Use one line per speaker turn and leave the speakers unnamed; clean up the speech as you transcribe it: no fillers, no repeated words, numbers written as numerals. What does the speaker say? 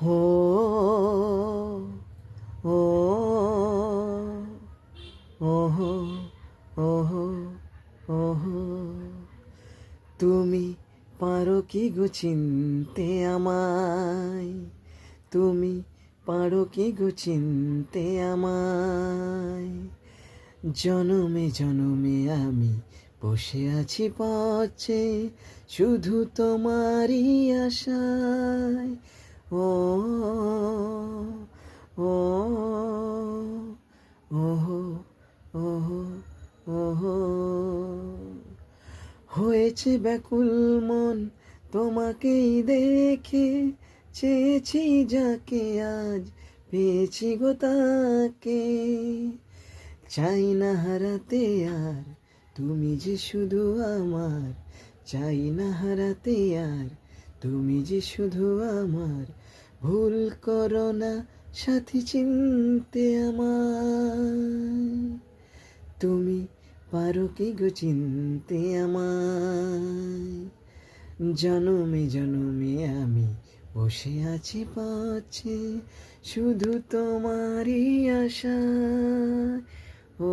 হো ও ওহো ওহো ওহো তুমি পারো কি গো চিনতে আমায়, তুমি পারো কি গো চিনতে আমায়। জনমে জনমে আমি বসে আছি পথে শুধু তোমারই আশায়। ও ও ওহো ওহো ওহো হয়েছে ব্যাকুল মন তোমাকেই দেখে, চেয়েছি যাকে আজ পেয়েছি গো তাকে। চাই না হারাতে আর তুমি যে শুধু আমার, চাই না হারাতে আর তুমি যে শুধু আমার। ভুল করো না সাথী চিনতে আমায়, তুমি পারো কি গো চিনতে আমায়। জনমে জনমে আমি বসে আছি পাছে শুধু তোমারই আশা। ও